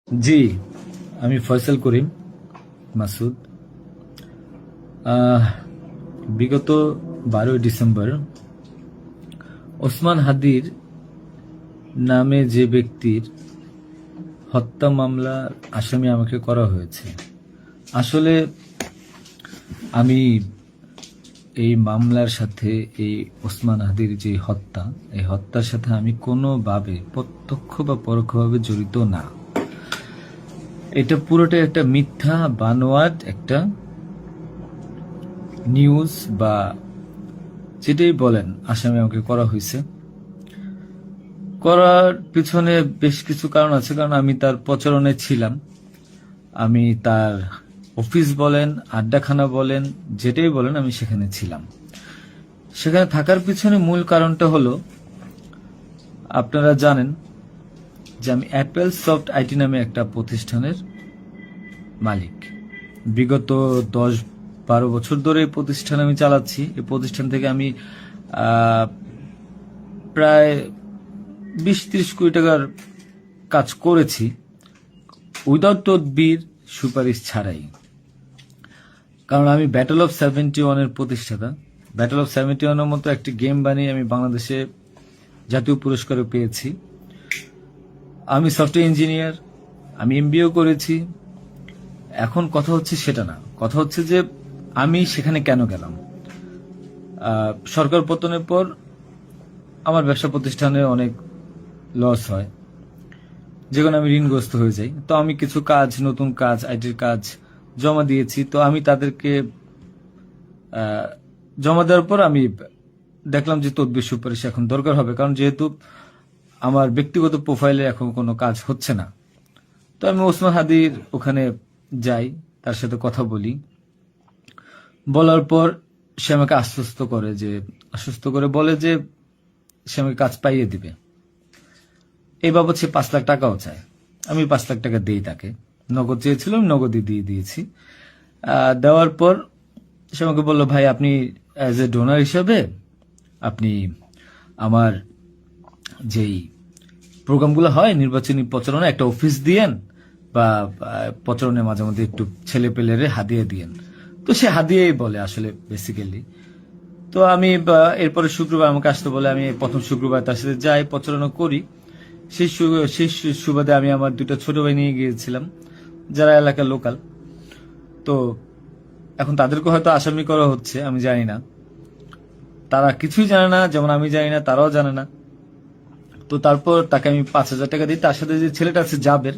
জি, আমি ফয়সাল করিম মাসুদ। বিগত 12 ডিসেম্বর ওসমান হাদির নামে যে ব্যক্তির হত্যা মামলার আসামি আমাকে করা হয়েছে। আসলে আমি এই মামলার সাথে এই ওসমান হাদির যে হত্যা, এই হত্যার সাথে আমি কোনোভাবে প্রত্যক্ষ বা পরোক্ষভাবে জড়িত না। এটা পুরোটা একটা মিথ্যা বানোয়াট একটা নিউজ বা যেটাই বলেন আসামি আমাকে করা হয়েছে। করার পিছনে বেশ কিছু কারণ আছে, কারণ আমি তার প্রচারণে ছিলাম। আমি তার অফিস বলেন, আড্ডাখানা বলেন, যেটাই বলেন আমি সেখানে ছিলাম। সেখানে থাকার পিছনে মূল কারণটা হলো, আপনারা জানেন যে আমি অ্যাপেল সফট আইটি নামে একটা প্রতিষ্ঠানের মালিক। বিগত 10-12 বছর ধরে এই প্রতিষ্ঠান আমি চালাচ্ছি। এই প্রতিষ্ঠান থেকে আমি প্রায় 20-30 কোটি টাকার কাজ করেছি উইদাউট তদবির, সুপারিশ ছাড়াই। কারণ আমি ব্যাটল অফ 71-এর প্রতিষ্ঠাতা। ব্যাটল অফ 71-এর মতো একটি গেম বানিয়ে আমি বাংলাদেশে জাতীয় পুরস্কারও পেয়েছি। আমি সফটওয়্যার ইঞ্জিনিয়ার, আমি এমবিএও করেছি। এখন কথা হচ্ছে সেটা না, কথা হচ্ছে যে আমি সেখানে কেন গেলাম। সরকার পতনের পর আমার ব্যবসা প্রতিষ্ঠানে অনেক লস হয়, যেখানে আমি ঋণগ্রস্ত হয়ে যাই। তো আমি কিছু কাজ, নতুন কাজ, আইটির কাজ জমা দিয়েছি। তো আমি তাদেরকে জমা দেওয়ার পর আমি দেখলাম যে তদবির সুপারিশ এখন দরকার হবে, কারণ যেহেতু আমার ব্যক্তিগত প্রোফাইলে এখন কোনো কাজ হচ্ছে না। তো আমি ওসমান হাদির ওখানে যাই, তার সাথে কথা বলি। বলার পর সে আমাকে আশ্বস্ত করে বলে যে সে আমাকে কাজ পাইয়ে দিবে। এই বাবদ সে 5 লাখ টাকাও চায়। আমি 5 লাখ টাকা দিই তাকে। নগদ চেয়েছিল, আমি নগদই দিয়ে দিয়েছি। দেওয়ার পর সে আমাকে বললো, ভাই আপনি অ্যাজ এ ডোনার হিসাবে আপনি আমার যেই প্রোগ্রামগুলো হয় নির্বাচনী প্রচারণা, একটা অফিস দিয়েন, বা প্রচারণে মাঝে মধ্যে একটু ছেলে পেলেরে হাদিয়ে দিয়েন। তো সে হাদিয়েই বলে আসলে বেসিক্যালি। তো আমি এরপরে শুক্রবার আমাকে আসতে বলে, আমি প্রথম শুক্রবার তার সাথে যাই, প্রচারণা করি। সেই সুবাদে আমি আমার 2টা ছোট ভাই নিয়ে গিয়েছিলাম, যারা এলাকার লোকাল। তো এখন তাদেরকে হয়তো আসামি করা হচ্ছে, আমি জানি না। তারা কিছুই জানে না, যেমন আমি জানি না, তারাও জানে না। তো তারপর তাকে আমি 5,000 টাকা দিই। তার সাথে যে ছেলেটা আছে জাবের,